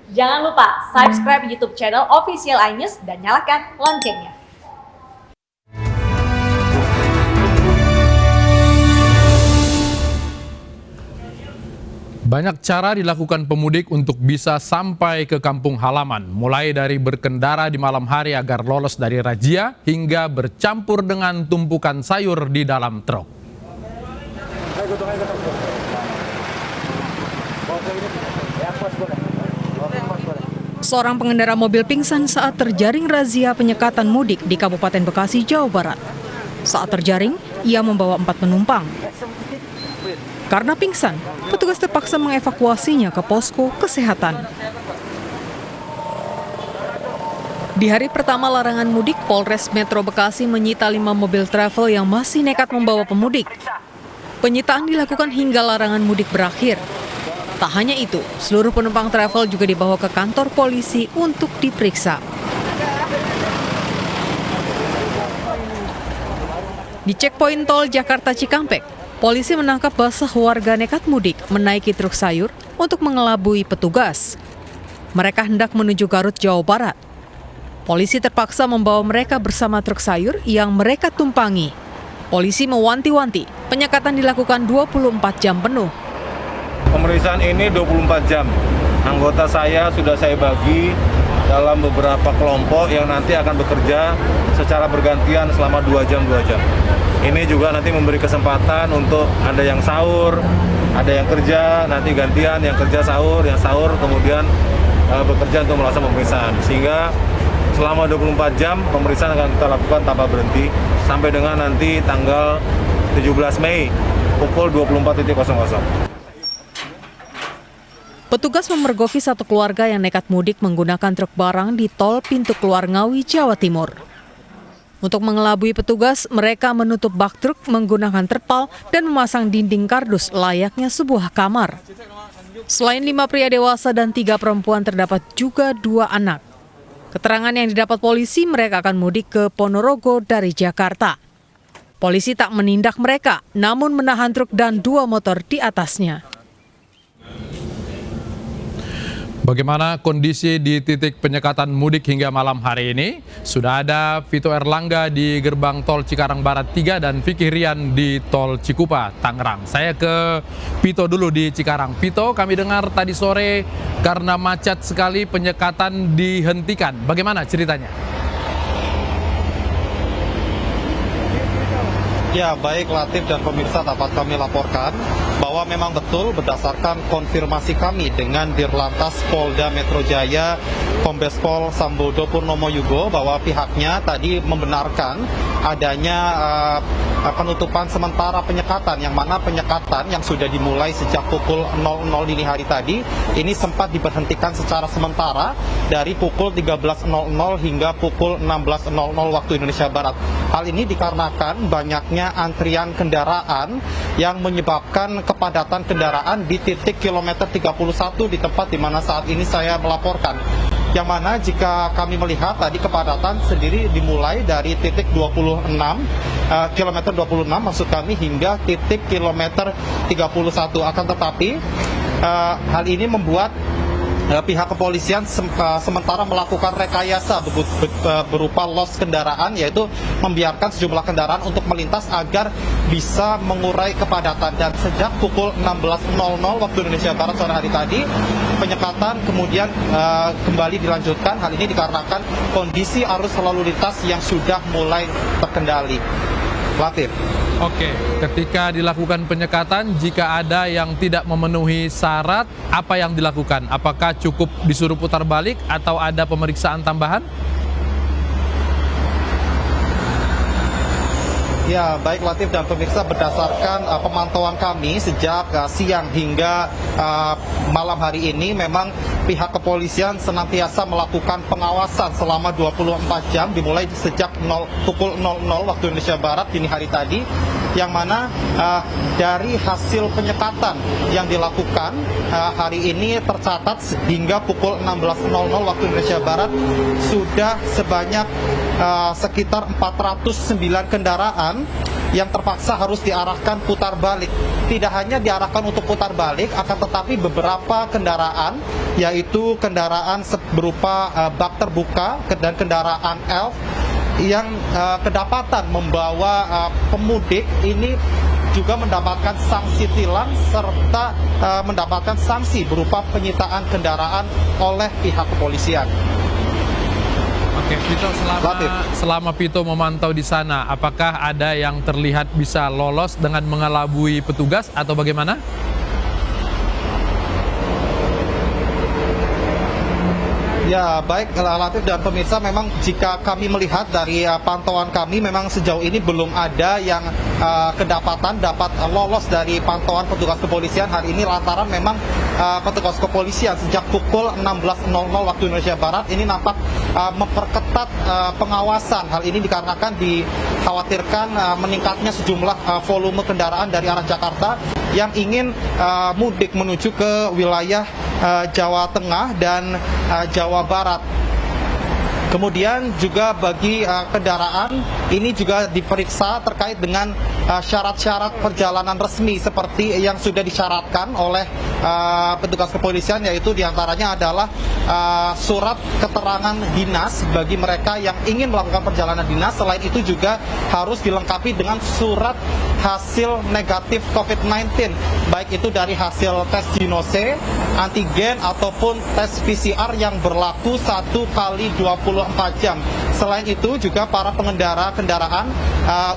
Jangan lupa subscribe YouTube channel Official iNews dan nyalakan loncengnya. Banyak cara dilakukan pemudik untuk bisa sampai ke kampung halaman, mulai dari berkendara di malam hari agar lolos dari razia, hingga bercampur dengan tumpukan sayur di dalam truk. Seorang pengendara mobil pingsan saat terjaring razia penyekatan mudik di Kabupaten Bekasi, Jawa Barat. Saat terjaring, ia membawa 4 penumpang. Karena pingsan, petugas terpaksa mengevakuasinya ke posko kesehatan. Di hari pertama larangan mudik, Polres Metro Bekasi menyita 5 mobil travel yang masih nekat membawa pemudik. Penyitaan dilakukan hingga larangan mudik berakhir. Tak hanya itu, seluruh penumpang travel juga dibawa ke kantor polisi untuk diperiksa. Di checkpoint tol Jakarta Cikampek, polisi menangkap basah warga nekat mudik menaiki truk sayur untuk mengelabui petugas. Mereka hendak menuju Garut, Jawa Barat. Polisi terpaksa membawa mereka bersama truk sayur yang mereka tumpangi. Polisi mewanti-wanti, penyekatan dilakukan 24 jam penuh. Pemeriksaan ini 24 jam. Anggota saya sudah saya bagi dalam beberapa kelompok yang nanti akan bekerja secara bergantian selama 2 jam. Ini juga nanti memberi kesempatan untuk ada yang sahur, ada yang kerja, nanti gantian yang kerja sahur, yang sahur kemudian bekerja untuk melaksanakan pemeriksaan. Sehingga selama 24 jam pemeriksaan akan kita lakukan tanpa berhenti sampai dengan nanti tanggal 17 Mei pukul 24.00. Petugas memergoki satu keluarga yang nekat mudik menggunakan truk barang di tol pintu keluar Ngawi, Jawa Timur. Untuk mengelabui petugas, mereka menutup bak truk menggunakan terpal dan memasang dinding kardus layaknya sebuah kamar. Selain 5 pria dewasa dan 3 perempuan, terdapat juga 2 anak. Keterangan yang didapat polisi, mereka akan mudik ke Ponorogo dari Jakarta. Polisi tak menindak mereka, namun menahan truk dan 2 motor di atasnya. Bagaimana kondisi di titik penyekatan mudik hingga malam hari ini? Sudah ada Vito Erlangga di gerbang tol Cikarang Barat 3 dan Vicky Rian di tol Cikupa, Tangerang. Saya ke Vito dulu di Cikarang. Vito, kami dengar tadi sore karena macet sekali penyekatan dihentikan. Bagaimana ceritanya? Ya, baik Latif dan pemirsa, dapat kami laporkan bahwa memang betul berdasarkan konfirmasi kami dengan Dirlantas Polda Metro Jaya Kombes Pol Sambodo Purnomo Yugo bahwa pihaknya tadi membenarkan adanya penutupan sementara penyekatan, yang mana penyekatan yang sudah dimulai sejak pukul 00 dini hari tadi ini sempat diberhentikan secara sementara dari pukul 13.00 hingga pukul 16.00 waktu Indonesia Barat. Hal ini dikarenakan banyaknya antrian kendaraan yang menyebabkan kepadatan kendaraan di titik kilometer 31 di tempat di mana saat ini saya melaporkan. Yang mana jika kami melihat tadi kepadatan sendiri dimulai dari titik 26, kilometer 26 maksud kami, hingga titik kilometer 31. Akan tetapi hal ini membuat pihak kepolisian sementara melakukan rekayasa berupa los kendaraan, yaitu membiarkan sejumlah kendaraan untuk melintas agar bisa mengurai kepadatan. Dan sejak pukul 16.00 waktu Indonesia Barat sore hari tadi, penyekatan kemudian kembali dilanjutkan. Hal ini dikarenakan kondisi arus lalu lintas yang sudah mulai terkendali. Latif. Oke, ketika dilakukan penyekatan, jika ada yang tidak memenuhi syarat, apa yang dilakukan? Apakah cukup disuruh putar balik atau ada pemeriksaan tambahan? Ya, baik Latif dan pemirsa, berdasarkan pemantauan kami sejak siang hingga malam hari ini, memang pihak kepolisian senantiasa melakukan pengawasan selama 24 jam dimulai sejak pukul 00 waktu Indonesia Barat dini hari tadi, yang mana dari hasil penyekatan yang dilakukan hari ini tercatat hingga pukul 16.00 waktu Indonesia Barat sudah sebanyak sekitar 409 kendaraan yang terpaksa harus diarahkan putar balik. Tidak hanya diarahkan untuk putar balik, akan tetapi beberapa kendaraan, yaitu kendaraan berupa bak terbuka dan kendaraan elf yang kedapatan membawa pemudik ini juga mendapatkan sanksi tilang serta mendapatkan sanksi berupa penyitaan kendaraan oleh pihak kepolisian. Oke, Vito, selama Vito memantau di sana, apakah ada yang terlihat bisa lolos dengan mengelabui petugas atau bagaimana? Ya, baik Latif dan pemirsa, memang jika kami melihat dari pantauan kami, memang sejauh ini belum ada yang kedapatan dapat lolos dari pantauan petugas kepolisian hari ini, lantaran memang petugas kepolisian sejak pukul 16.00 waktu Indonesia Barat ini nampak memperketat pengawasan. Hal ini dikarenakan dikhawatirkan meningkatnya sejumlah volume kendaraan dari arah Jakarta yang ingin mudik menuju ke wilayah Jawa Tengah dan Jawa Barat. Kemudian juga bagi kendaraan ini juga diperiksa terkait dengan syarat-syarat perjalanan resmi seperti yang sudah disyaratkan oleh petugas kepolisian, yaitu diantaranya adalah surat keterangan dinas bagi mereka yang ingin melakukan perjalanan dinas. Selain itu juga harus dilengkapi dengan surat hasil negatif COVID-19, baik itu dari hasil tes Genose, antigen ataupun tes PCR yang berlaku 1 kali 24 jam. Selain itu juga para pengendara kendaraan,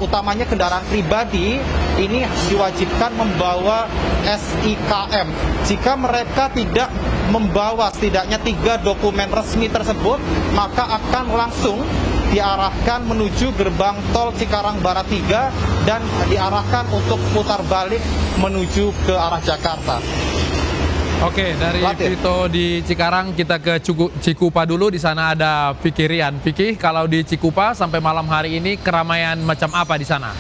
utamanya kendaraan pribadi, ini diwajibkan membawa SIKM. Jika mereka tidak membawa setidaknya 3 dokumen resmi tersebut, maka akan langsung diarahkan menuju gerbang tol Cikarang Barat 3 dan diarahkan untuk putar balik menuju ke arah Jakarta. Oke, dari Vito di Cikarang kita ke Cikupa dulu. Di sana ada Vicky Rian. Vicky, kalau di Cikupa sampai malam hari ini keramaian macam apa di sana?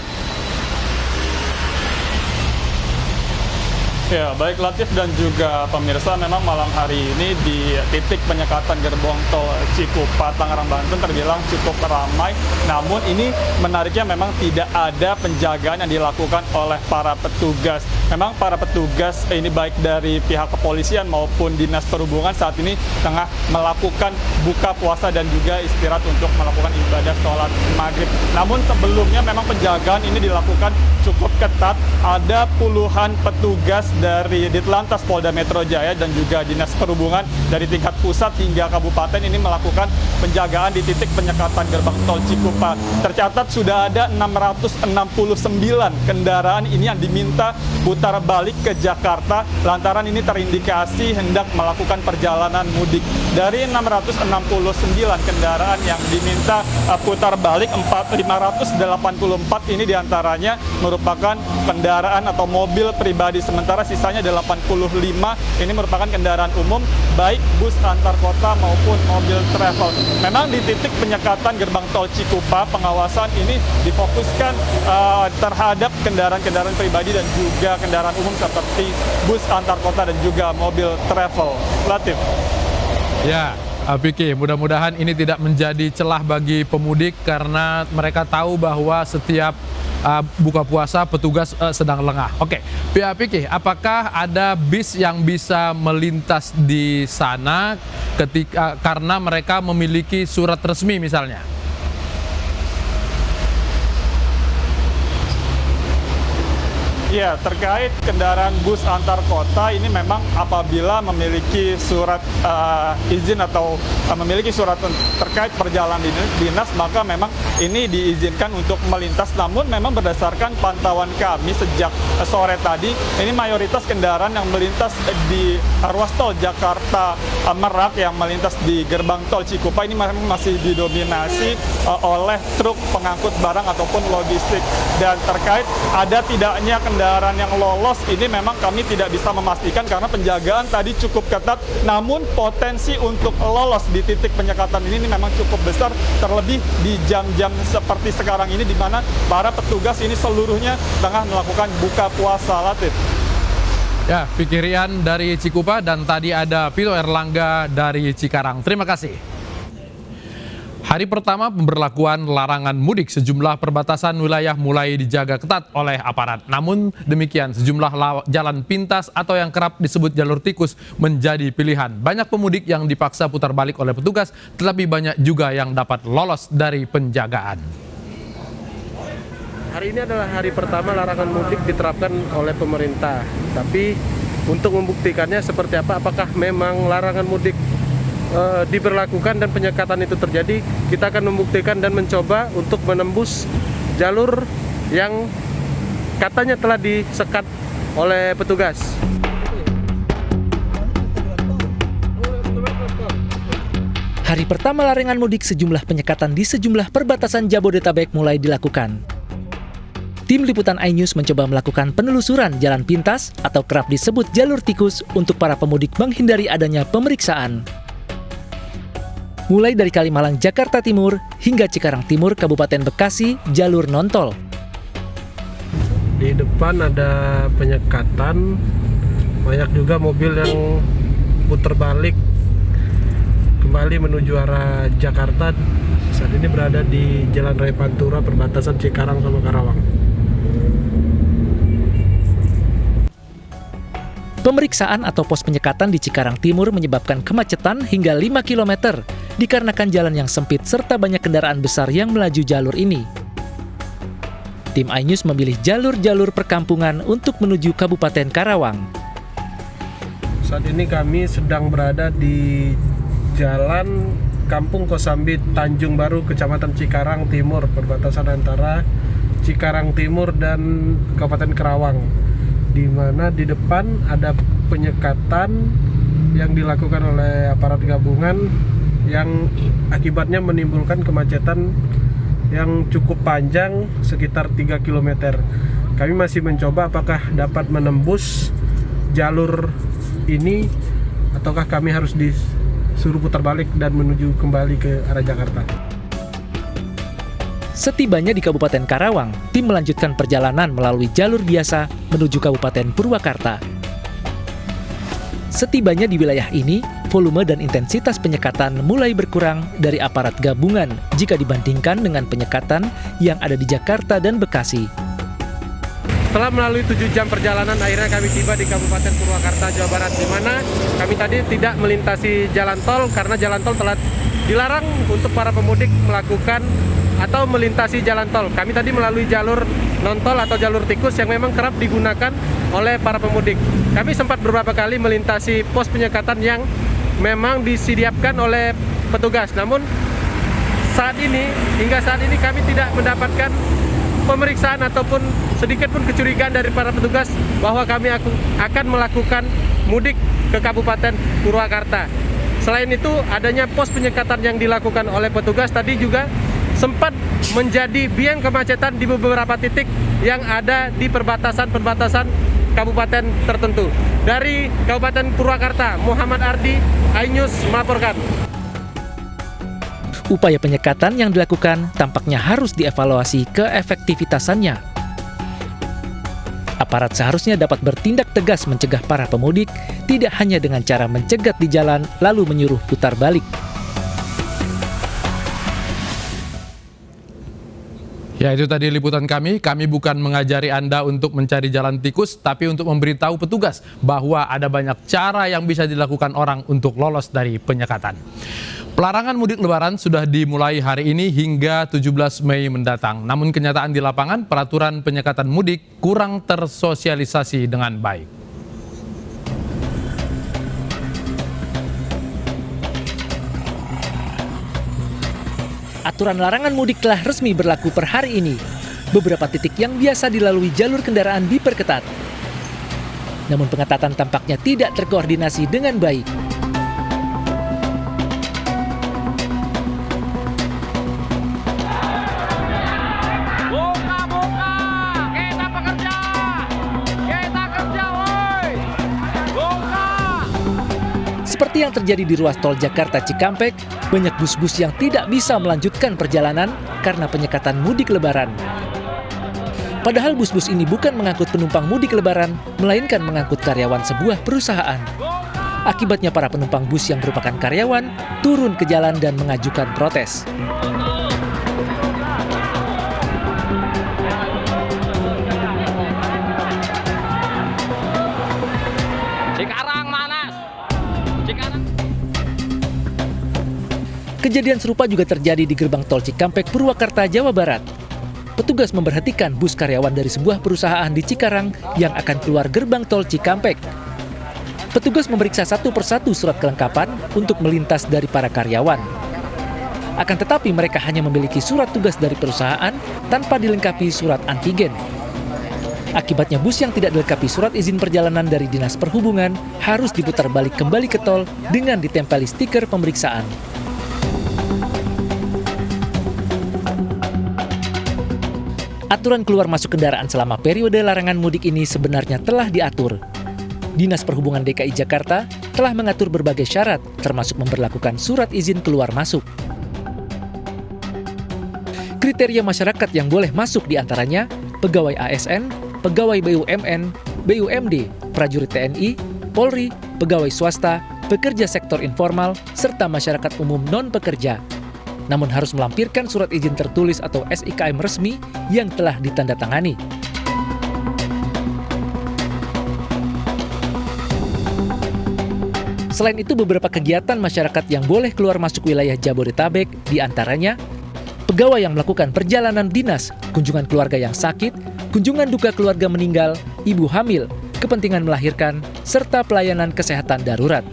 Ya, baik Latif dan juga pemirsa, memang malam hari ini di titik penyekatan gerbang tol Cikupa Tangerang Banten terbilang cukup ramai. Namun ini menariknya memang tidak ada penjagaan yang dilakukan oleh para petugas. Memang para petugas ini baik dari pihak kepolisian maupun dinas perhubungan saat ini tengah melakukan buka puasa dan juga istirahat untuk melakukan ibadah sholat maghrib. Namun sebelumnya memang penjagaan ini dilakukan cukup ketat. Ada puluhan petugas dari Ditlantas Polda Metro Jaya dan juga Dinas Perhubungan dari tingkat pusat hingga kabupaten ini melakukan penjagaan di titik penyekatan gerbang tol Cikupa. Tercatat sudah ada 669 kendaraan ini yang diminta putar balik ke Jakarta lantaran ini terindikasi hendak melakukan perjalanan mudik. Dari 669 kendaraan yang diminta putar balik, 584 ini diantaranya merupakan kendaraan atau mobil pribadi, sementara sisanya 85 ini merupakan kendaraan umum, baik bus antar kota maupun mobil travel. Memang di titik penyekatan gerbang tol Cikupa, pengawasan ini difokuskan terhadap kendaraan-kendaraan pribadi dan juga kendaraan umum seperti bus antar kota dan juga mobil travel. Latif. Ya, Vicky, mudah-mudahan ini tidak menjadi celah bagi pemudik karena mereka tahu bahwa setiap buka puasa petugas sedang lengah. Oke, Vicky, apakah ada bis yang bisa melintas di sana karena mereka memiliki surat resmi misalnya? Ya, terkait kendaraan bus antar kota ini memang apabila memiliki surat izin atau memiliki surat terkait perjalanan dinas, maka memang ini diizinkan untuk melintas. Namun memang berdasarkan pantauan kami sejak sore tadi, ini mayoritas kendaraan yang melintas di ruas tol Jakarta Merak yang melintas di gerbang tol Cikupa ini memang masih didominasi oleh truk pengangkut barang ataupun logistik. Dan terkait ada tidaknya kendaraan kendaraan yang lolos ini memang kami tidak bisa memastikan karena penjagaan tadi cukup ketat, namun potensi untuk lolos di titik penyekatan ini memang cukup besar, terlebih di jam-jam seperti sekarang ini di mana para petugas ini seluruhnya tengah melakukan buka puasa, Latif. Ya, Vicky Rian dari Cikupa dan tadi ada Vito Erlangga dari Cikarang. Terima kasih. Hari pertama pemberlakuan larangan mudik, sejumlah perbatasan wilayah mulai dijaga ketat oleh aparat. Namun demikian, sejumlah jalan pintas atau yang kerap disebut jalur tikus menjadi pilihan. Banyak pemudik yang dipaksa putar balik oleh petugas, tetapi banyak juga yang dapat lolos dari penjagaan. Hari ini adalah hari pertama larangan mudik diterapkan oleh pemerintah. Tapi untuk membuktikannya seperti apa, apakah memang larangan mudik diberlakukan dan penyekatan itu terjadi, kita akan membuktikan dan mencoba untuk menembus jalur yang katanya telah disekat oleh petugas. Hari pertama larangan mudik, sejumlah penyekatan di sejumlah perbatasan Jabodetabek mulai dilakukan. Tim Liputan iNews mencoba melakukan penelusuran jalan pintas atau kerap disebut jalur tikus untuk para pemudik menghindari adanya pemeriksaan. Mulai dari Kalimalang, Jakarta Timur, hingga Cikarang Timur, Kabupaten Bekasi, jalur non-tol. Di depan ada penyekatan, banyak juga mobil yang putar balik kembali menuju arah Jakarta. Saat ini berada di Jalan Raya Pantura, perbatasan Cikarang sama Karawang. Pemeriksaan atau pos penyekatan di Cikarang Timur menyebabkan kemacetan hingga 5 km dikarenakan jalan yang sempit serta banyak kendaraan besar yang melaju jalur ini. Tim iNews memilih jalur-jalur perkampungan untuk menuju Kabupaten Karawang. Saat ini kami sedang berada di Jalan Kampung Kosambi, Tanjung Baru, Kecamatan Cikarang Timur, perbatasan antara Cikarang Timur dan Kabupaten Karawang, di mana di depan ada penyekatan yang dilakukan oleh aparat gabungan yang akibatnya menimbulkan kemacetan yang cukup panjang sekitar 3 km. Kami masih mencoba apakah dapat menembus jalur ini ataukah kami harus disuruh putar balik dan menuju kembali ke arah Jakarta. Setibanya di Kabupaten Karawang, tim melanjutkan perjalanan melalui jalur biasa menuju Kabupaten Purwakarta. Setibanya di wilayah ini, volume dan intensitas penyekatan mulai berkurang dari aparat gabungan jika dibandingkan dengan penyekatan yang ada di Jakarta dan Bekasi. Setelah melalui 7 jam perjalanan, akhirnya kami tiba di Kabupaten Purwakarta, Jawa Barat, di mana kami tadi tidak melintasi jalan tol karena jalan tol telah dilarang untuk para pemudik melakukan atau melintasi jalan tol. Kami tadi melalui jalur non-tol atau jalur tikus yang memang kerap digunakan oleh para pemudik. Kami sempat beberapa kali melintasi pos penyekatan yang memang disediakan oleh petugas. Namun hingga saat ini kami tidak mendapatkan pemeriksaan ataupun sedikit pun kecurigaan dari para petugas bahwa kami akan melakukan mudik ke Kabupaten Purwakarta. Selain itu, adanya pos penyekatan yang dilakukan oleh petugas tadi juga sempat menjadi biang kemacetan di beberapa titik yang ada di perbatasan-perbatasan kabupaten tertentu. Dari Kabupaten Purwakarta, Muhammad Ardi, iNews melaporkan. Upaya penyekatan yang dilakukan tampaknya harus dievaluasi keefektivitasannya. Aparat seharusnya dapat bertindak tegas mencegah para pemudik, tidak hanya dengan cara mencegat di jalan lalu menyuruh putar balik. Ya, itu tadi liputan kami. Kami bukan mengajari Anda untuk mencari jalan tikus, tapi untuk memberitahu petugas bahwa ada banyak cara yang bisa dilakukan orang untuk lolos dari penyekatan. Pelarangan mudik lebaran sudah dimulai hari ini hingga 17 Mei mendatang. Namun kenyataan di lapangan, peraturan penyekatan mudik kurang tersosialisasi dengan baik. Aturan larangan mudik telah resmi berlaku per hari ini. Beberapa titik yang biasa dilalui jalur kendaraan diperketat. Namun pengetatan tampaknya tidak terkoordinasi dengan baik. Seperti yang terjadi di ruas tol Jakarta Cikampek, banyak bus-bus yang tidak bisa melanjutkan perjalanan karena penyekatan mudik lebaran. Padahal bus-bus ini bukan mengangkut penumpang mudik lebaran, melainkan mengangkut karyawan sebuah perusahaan. Akibatnya para penumpang bus yang merupakan karyawan turun ke jalan dan mengajukan protes. Cikarang mana? Cikarang. Kejadian serupa juga terjadi di gerbang tol Cikampek, Purwakarta, Jawa Barat. Petugas memperhatikan bus karyawan dari sebuah perusahaan di Cikarang yang akan keluar gerbang tol Cikampek. Petugas memeriksa satu persatu surat kelengkapan untuk melintas dari para karyawan. Akan tetapi mereka hanya memiliki surat tugas dari perusahaan tanpa dilengkapi surat antigen. Akibatnya bus yang tidak dilengkapi surat izin perjalanan dari Dinas Perhubungan harus diputar balik kembali ke tol dengan ditempeli stiker pemeriksaan. Aturan keluar masuk kendaraan selama periode larangan mudik ini sebenarnya telah diatur. Dinas Perhubungan DKI Jakarta telah mengatur berbagai syarat, termasuk memberlakukan surat izin keluar masuk. Kriteria masyarakat yang boleh masuk diantaranya pegawai ASN, pegawai BUMN, BUMD, prajurit TNI, Polri, pegawai swasta, pekerja sektor informal, serta masyarakat umum non-pekerja. Namun harus melampirkan surat izin tertulis atau SIKM resmi yang telah ditandatangani. Selain itu, beberapa kegiatan masyarakat yang boleh keluar masuk wilayah Jabodetabek, diantaranya pegawai yang melakukan perjalanan dinas, kunjungan keluarga yang sakit, kunjungan duka keluarga meninggal, ibu hamil, kepentingan melahirkan, serta pelayanan kesehatan darurat.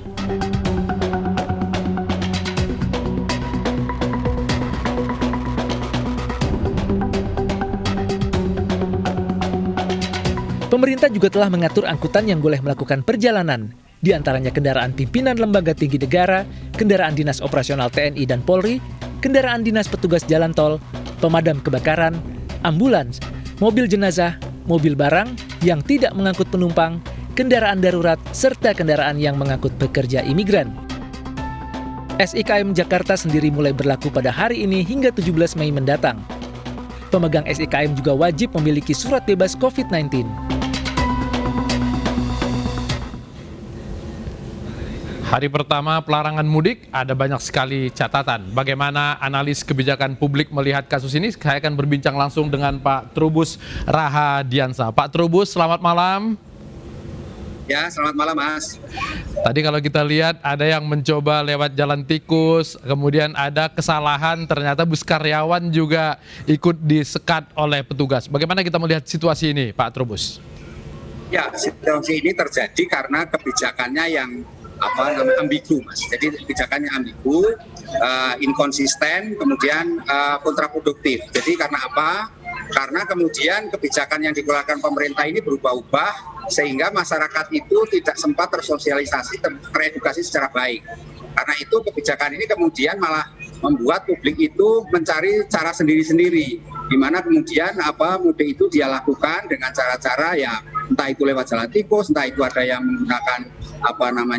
Pemerintah juga telah mengatur angkutan yang boleh melakukan perjalanan, di antaranya kendaraan pimpinan lembaga tinggi negara, kendaraan dinas operasional TNI dan Polri, kendaraan dinas petugas jalan tol, pemadam kebakaran, ambulans, mobil jenazah, mobil barang yang tidak mengangkut penumpang, kendaraan darurat, serta kendaraan yang mengangkut pekerja imigran. SIKM Jakarta sendiri mulai berlaku pada hari ini hingga 17 Mei mendatang. Pemegang SIKM juga wajib memiliki surat bebas COVID-19. Hari pertama pelarangan mudik ada banyak sekali catatan. Bagaimana analis kebijakan publik melihat kasus ini? Saya akan berbincang langsung dengan Pak Trubus Rahadiansa. Pak Trubus, selamat malam. Ya, selamat malam, Mas. Tadi kalau kita lihat ada yang mencoba lewat jalan tikus, kemudian ada kesalahan, ternyata bus karyawan juga ikut disekat oleh petugas. Bagaimana kita melihat situasi ini, Pak Trubus? Ya, situasi ini terjadi karena kebijakannya yang ambigu, Mas. Jadi kebijakannya ambigu, inkonsisten, kemudian kontraproduktif. Jadi karena apa? Karena kemudian kebijakan yang dikeluarkan pemerintah ini berubah-ubah sehingga masyarakat itu tidak sempat tersosialisasi, teredukasi secara baik. Karena itu kebijakan ini kemudian malah membuat publik itu mencari cara sendiri-sendiri, di mana kemudian mudik itu dia lakukan dengan cara-cara ya entah itu lewat jalan tikus, entah itu ada yang menggunakan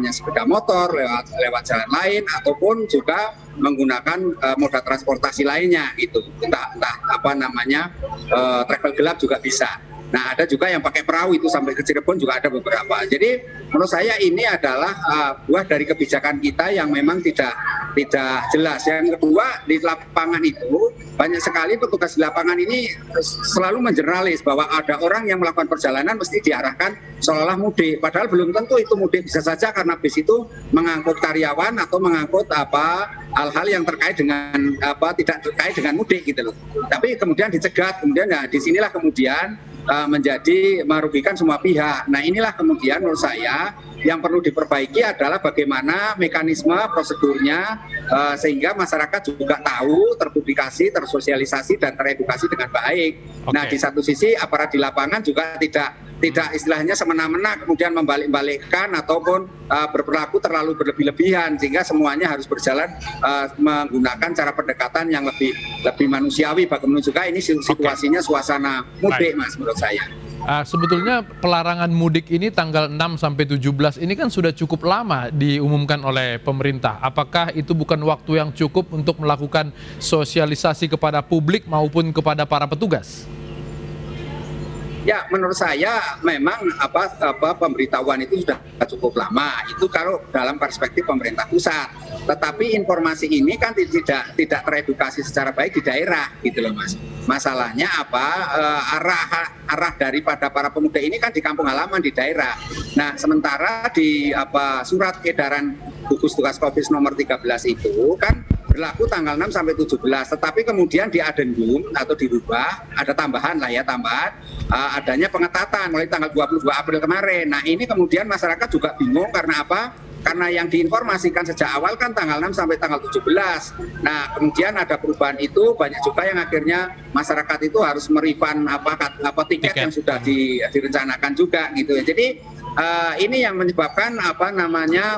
sepeda motor lewat jalan lain, ataupun juga menggunakan moda transportasi lainnya gitu, entah travel gelap juga bisa. Nah, ada juga yang pakai perahu itu sampai ke Cirebon juga ada beberapa. Jadi menurut saya ini adalah buah dari kebijakan kita yang memang tidak jelas. Yang kedua, di lapangan itu banyak sekali petugas di lapangan ini selalu mengeneralis bahwa ada orang yang melakukan perjalanan mesti diarahkan seolah mudik. Padahal belum tentu itu mudik, bisa saja karena bis itu mengangkut karyawan atau mengangkut hal-hal yang terkait dengan tidak terkait dengan mudik gitu loh. Tapi kemudian dicegat, kemudian ya disinilah kemudian menjadi merugikan semua pihak. Nah, inilah kemudian menurut saya yang perlu diperbaiki adalah bagaimana mekanisme prosedurnya sehingga masyarakat juga tahu, terpublikasi, tersosialisasi dan teredukasi dengan baik. Okay. Nah, di satu sisi aparat di lapangan juga tidak istilahnya semena-mena kemudian membalik-balikkan ataupun berperilaku terlalu berlebih-lebihan sehingga semuanya harus berjalan menggunakan cara pendekatan yang lebih manusiawi bagaimana juga ini situasinya suasana mudik, Mas, menurut saya. Sebetulnya pelarangan mudik ini tanggal 6 sampai 17 ini kan sudah cukup lama diumumkan oleh pemerintah. Apakah itu bukan waktu yang cukup untuk melakukan sosialisasi kepada publik maupun kepada para petugas? Ya, menurut saya memang pemberitahuan itu sudah cukup lama. Itu kalau dalam perspektif pemerintah pusat. Tetapi informasi ini kan tidak teredukasi secara baik di daerah, gitu loh Mas. Masalahnya arah daripada para pemudik ini kan di kampung halaman di daerah. Nah, sementara di surat edaran gugus tugas Covid nomor 13 itu kan berlaku tanggal 6 sampai 17, tetapi kemudian di adendum atau dirubah, ada tambahan adanya pengetatan mulai tanggal 22 April kemarin. Nah, ini kemudian masyarakat juga bingung karena apa? Karena yang diinformasikan sejak awal kan tanggal 6 sampai tanggal 17. Nah, kemudian ada perubahan itu, banyak juga yang akhirnya masyarakat itu harus merefund tiket yang sudah direncanakan juga gitu ya. Jadi ini yang menyebabkan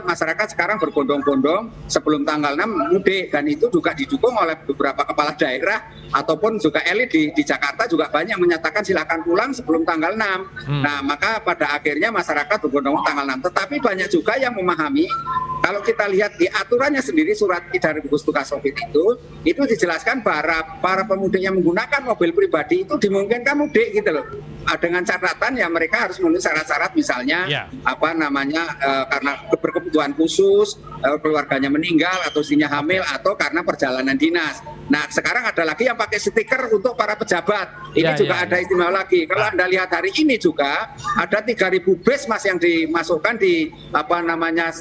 masyarakat sekarang berbondong-bondong sebelum tanggal 6 mudik, dan itu juga didukung oleh beberapa kepala daerah ataupun juga elit di Jakarta juga banyak menyatakan silakan pulang sebelum tanggal 6. Nah, maka pada akhirnya masyarakat berbondong tanggal 6. Tetapi banyak juga yang memahami, kalau kita lihat di aturannya sendiri surat edaran gugus tugas Covid itu dijelaskan para pemudik yang menggunakan mobil pribadi itu dimungkinkan mudik gitu loh. Dengan catatan ya mereka harus memenuhi syarat-syarat misalnya karena berkebutuhan khusus, keluarganya meninggal atau istrinya hamil atau karena perjalanan dinas. Nah, sekarang ada lagi yang pakai stiker untuk para pejabat. Ini juga ada istimewa lagi. Kalau Anda lihat hari ini juga ada 3.000 bus Mas yang dimasukkan di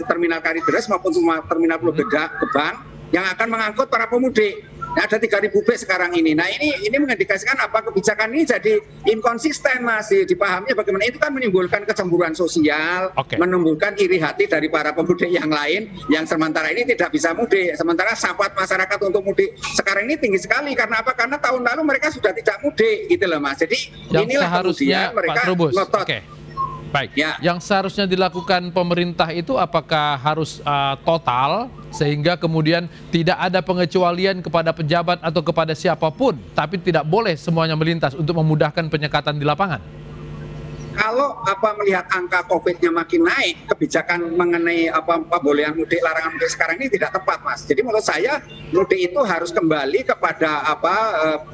terminal Kalideres maupun semua terminal Pulau Gebang yang akan mengangkut para pemudik. Nah, ada 3.000 bus sekarang ini. Nah, ini mengindikasikan kebijakan ini jadi inkonsisten masih dipahami bagaimana itu kan menimbulkan kecemburuan sosial, menimbulkan iri hati dari para pemudik yang lain yang sementara ini tidak bisa mudik. Sementara syahwat masyarakat untuk mudik sekarang ini tinggi sekali karena apa? Karena tahun lalu mereka sudah tidak mudik gitu loh Mas. Jadi yang inilah kemudian mereka ngotot. Baik, yang seharusnya dilakukan pemerintah itu apakah harus total sehingga kemudian tidak ada pengecualian kepada pejabat atau kepada siapapun, tapi tidak boleh semuanya melintas untuk memudahkan penyekatan di lapangan? Kalau melihat angka COVID-nya makin naik, kebijakan mengenai pembolehan mudik, larangan mudik sekarang ini tidak tepat, Mas. Jadi menurut saya mudik itu harus kembali kepada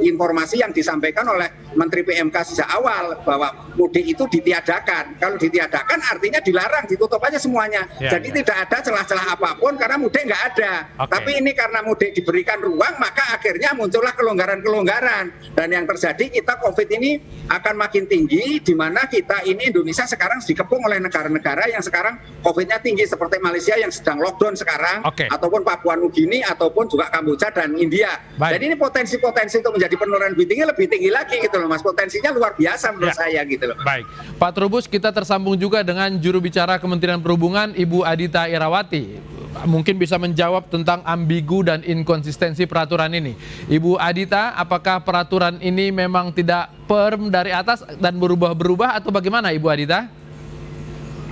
informasi yang disampaikan oleh Menteri PMK sejak awal bahwa mudik itu ditiadakan. Kalau ditiadakan artinya dilarang, ditutup aja semuanya. Jadi tidak ada celah-celah apapun karena mudik nggak ada. Tapi ini karena mudik diberikan ruang, maka akhirnya muncullah kelonggaran-kelonggaran. Dan yang terjadi kita COVID ini akan makin tinggi, di mana kita ini Indonesia sekarang dikepung oleh negara-negara yang sekarang COVID-nya tinggi seperti Malaysia yang sedang lockdown sekarang, ataupun Papua Nugini, ataupun juga Kamboja dan India. Jadi ini potensi-potensi untuk menjadi penurunan lebih tinggi lagi gitu loh Mas. Potensinya luar biasa menurut saya gitu loh. Baik, Pak Trubus, kita tersambung juga dengan juru bicara Kementerian Perhubungan Ibu Adita Irawati. Mungkin bisa menjawab tentang ambigu dan inkonsistensi peraturan ini. Ibu Adita, apakah peraturan ini memang tidak firm dari atas dan berubah-berubah atau bagaimana Ibu Adita?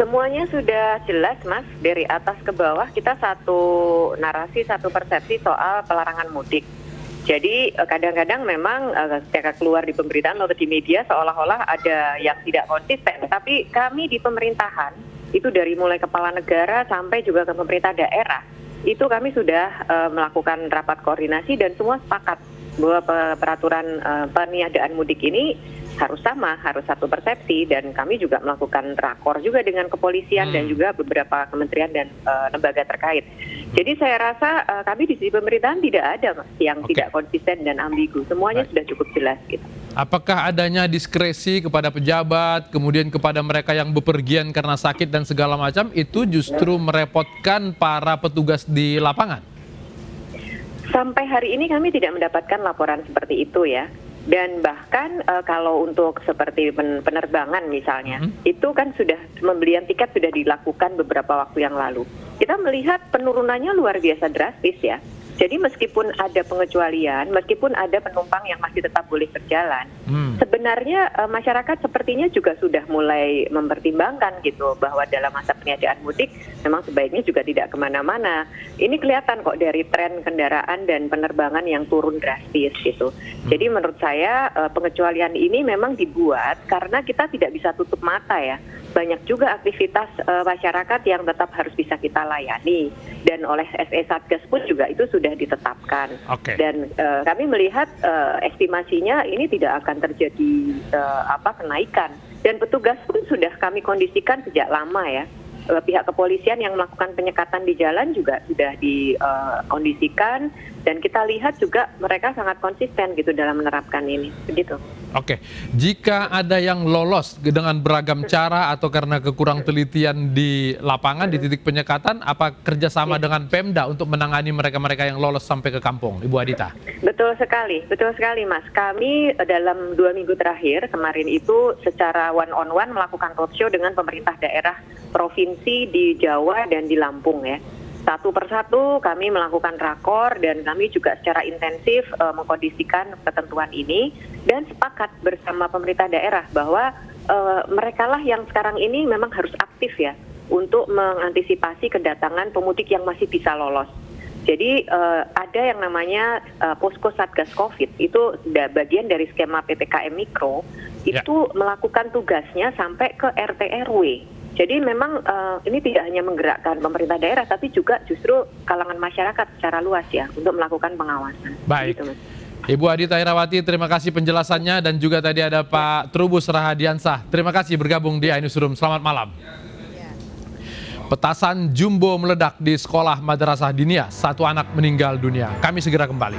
Semuanya sudah jelas Mas, dari atas ke bawah kita satu narasi, satu persepsi soal pelarangan mudik. Jadi kadang-kadang memang ketika keluar di pemberitaan atau di media seolah-olah ada yang tidak konsisten. Tapi kami di pemerintahan, itu dari mulai kepala negara sampai juga ke pemerintah daerah, itu kami sudah melakukan rapat koordinasi dan semua sepakat bahwa peraturan peniadaan mudik ini harus sama, harus satu persepsi, dan kami juga melakukan rakor juga dengan kepolisian dan juga beberapa kementerian dan lembaga terkait. Jadi saya rasa kami di sisi pemerintahan tidak ada Mas, yang tidak konsisten dan ambigu, semuanya sudah cukup jelas gitu. Apakah adanya diskresi kepada pejabat, kemudian kepada mereka yang bepergian karena sakit dan segala macam, itu justru merepotkan para petugas di lapangan? Sampai hari ini kami tidak mendapatkan laporan seperti itu ya. Dan bahkan kalau untuk seperti penerbangan misalnya, itu kan sudah pembelian tiket sudah dilakukan beberapa waktu yang lalu. Kita melihat penurunannya luar biasa drastis ya. Jadi meskipun ada pengecualian, meskipun ada penumpang yang masih tetap boleh berjalan, sebenarnya masyarakat sepertinya juga sudah mulai mempertimbangkan gitu bahwa dalam masa peniadaan mudik memang sebaiknya juga tidak kemana-mana. ini kelihatan kok dari tren kendaraan dan penerbangan yang turun drastis gitu. Jadi menurut saya pengecualian ini memang dibuat karena kita tidak bisa tutup mata ya. Banyak juga aktivitas masyarakat yang tetap harus bisa kita layani, dan oleh SE Satgas pun juga itu sudah ditetapkan. Dan kami melihat estimasinya ini tidak akan terjadi kenaikan, dan petugas pun sudah kami kondisikan sejak lama ya. Pihak kepolisian yang melakukan penyekatan di jalan juga sudah dikondisikan, dan kita lihat juga mereka sangat konsisten gitu dalam menerapkan ini, begitu. Oke, jika ada yang lolos dengan beragam cara atau karena kekurang telitian di lapangan di titik penyekatan, apa kerjasama dengan Pemda untuk menangani mereka-mereka yang lolos sampai ke kampung, Ibu Adita? Betul sekali Mas. Kami dalam 2 minggu terakhir kemarin itu secara one-on-one melakukan roadshow dengan pemerintah daerah provinsi di Jawa dan di Lampung ya. Satu persatu kami melakukan rakor, dan kami juga secara intensif mengkondisikan ketentuan ini, dan sepakat bersama pemerintah daerah bahwa merekalah yang sekarang ini memang harus aktif ya untuk mengantisipasi kedatangan pemudik yang masih bisa lolos. Jadi ada yang namanya posko Satgas Covid, itu bagian dari skema PPKM Mikro, itu melakukan tugasnya sampai ke RT RW. Jadi memang ini tidak hanya menggerakkan pemerintah daerah, tapi juga justru kalangan masyarakat secara luas ya untuk melakukan pengawasan. Baik. Gitu, Mas. Ibu Adita Irawati, terima kasih penjelasannya, dan juga tadi ada Pak Trubus Rahadiansah. Terima kasih bergabung di iNewsroom. Selamat malam. Petasan jumbo meledak di sekolah Madrasah Diniyah, 1 anak meninggal dunia. Kami segera kembali.